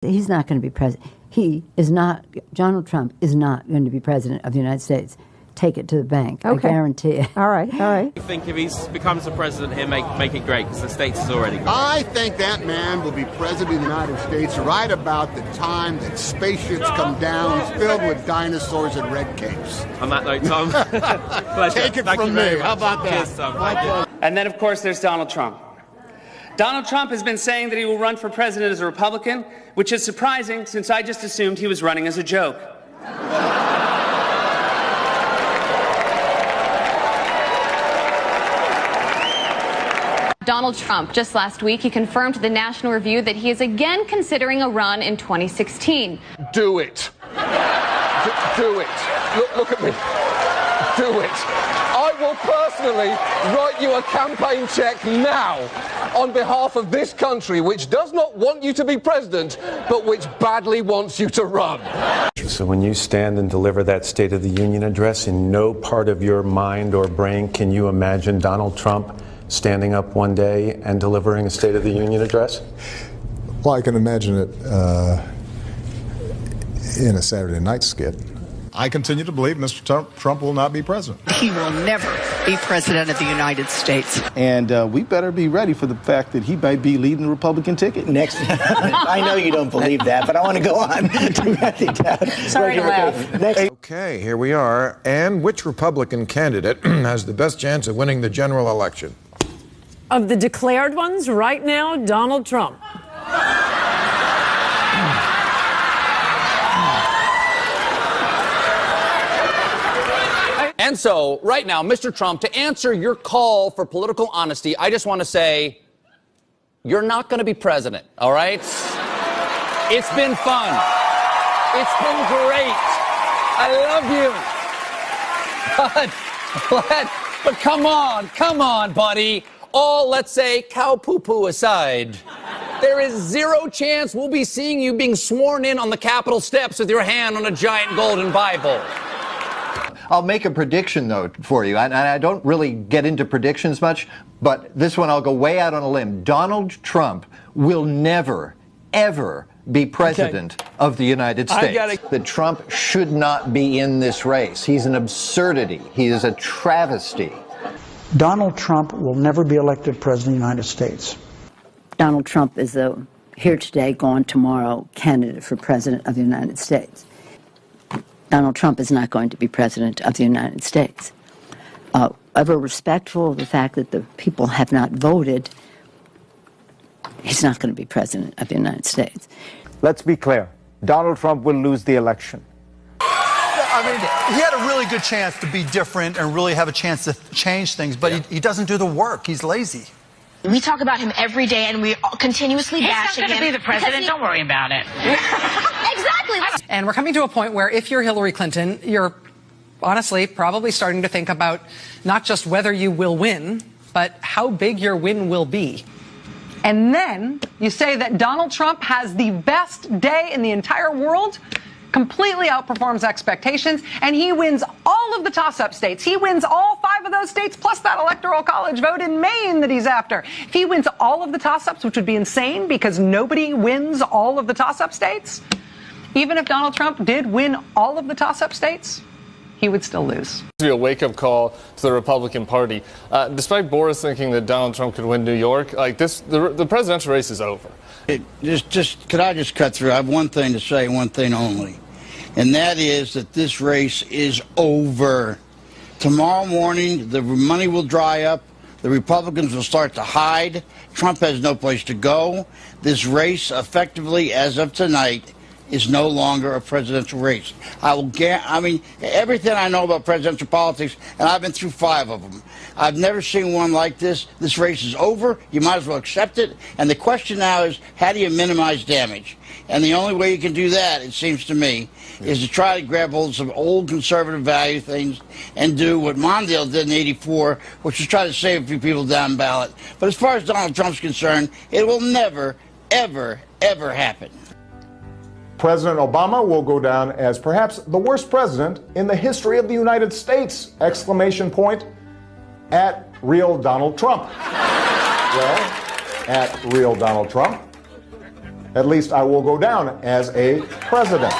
He's not going to be president. Donald Trump is not going to be president of the United States. Take it to the bank. Okay. I guarantee it. All right. I think if he becomes the president, he'll make it great, because the States is already great. I think that man will be president of the United States right about the time that spaceships come down filled with dinosaurs and red capes. On that note, Tom, Take it from me. How about that? Cheers, Tom. And then, of course, there's Donald Trump. Donald Trump has been saying that he will run for president as a Republican, which is surprising since I just assumed he was running as a joke. Donald Trump, just last week, he confirmed to the National Review that he is again considering a run in 2016. Do it. Do it. Look at me. Do it. I will personally write you a campaign check now on behalf of this country, which does not want you to be president, but which badly wants you to run. So when you stand and deliver that State of the Union address, in no part of your mind or brain can you imagine Donald Trump standing up one day and delivering a State of the Union address? Well, I can imagine it in a Saturday night skit. I continue to believe Mr. Trump will not be president. He will never be president of the United States. And we better be ready for the fact that he might be leading the Republican ticket next. I know you don't believe that, but I want to go on. Sorry to laugh. Next. Okay, here we are. And which Republican candidate has the best chance of winning the general election? Of the declared ones, right now, Donald Trump. And so, right now, Mr. Trump, to answer your call for political honesty, I just want to say, you're not going to be president, all right? It's been fun. It's been great. I love you. But come on, buddy. All, let's say, cow poo-poo aside, there is zero chance we'll be seeing you being sworn in on the Capitol steps with your hand on a giant golden Bible. I'll make a prediction, though, for you. And I don't really get into predictions much, but this one I'll go way out on a limb. Donald Trump will never, ever be president of the United States. That Trump should not be in this race. He's an absurdity. He is a travesty. Donald Trump will never be elected president of the United States. Donald Trump is the here today, gone tomorrow candidate for president of the United States. Donald Trump is not going to be president of the United States. Ever respectful of the fact that the people have not voted, he's not going to be president of the United States. Let's be clear. Donald Trump will lose the election. I mean, he had a really good chance to be different and really have a chance to change things, but he doesn't do the work. He's lazy. We talk about him every day, and we continuously bash him. He's not going to be the president. Don't worry about it. Exactly. And we're coming to a point where if you're Hillary Clinton, you're honestly probably starting to think about not just whether you will win, but how big your win will be. And then you say that Donald Trump has the best day in the entire world, completely outperforms expectations, and he wins all of the toss-up states. He wins all 5 of those states, plus that electoral college vote in Maine that he's after. If he wins all of the toss-ups, which would be insane because nobody wins all of the toss-up states, even if Donald Trump did win all of the toss-up states, he would still lose. To be a wake-up call to the Republican Party. Despite Boris thinking that Donald Trump could win New York, like this, the presidential race is over. Could I just cut through? I have one thing to say, one thing only, and that is that this race is over. Tomorrow morning, the money will dry up. The Republicans will start to hide. Trump has no place to go. This race, effectively, as of tonight, is no longer a presidential race. I mean, everything I know about presidential politics, and I've been through 5 of them, I've never seen one like this. This race is over. You might as well accept it. And the question now is, how do you minimize damage? And the only way you can do that, it seems to me, is to try to grab hold of some old conservative value things and do what Mondale did in '84, which was try to save a few people down ballot. But as far as Donald Trump's concerned, it will never, ever, ever happen. President Obama will go down as perhaps the worst president in the history of the United States! Exclamation point at real Donald Trump. Well, at real Donald Trump. At least I will go down as a president.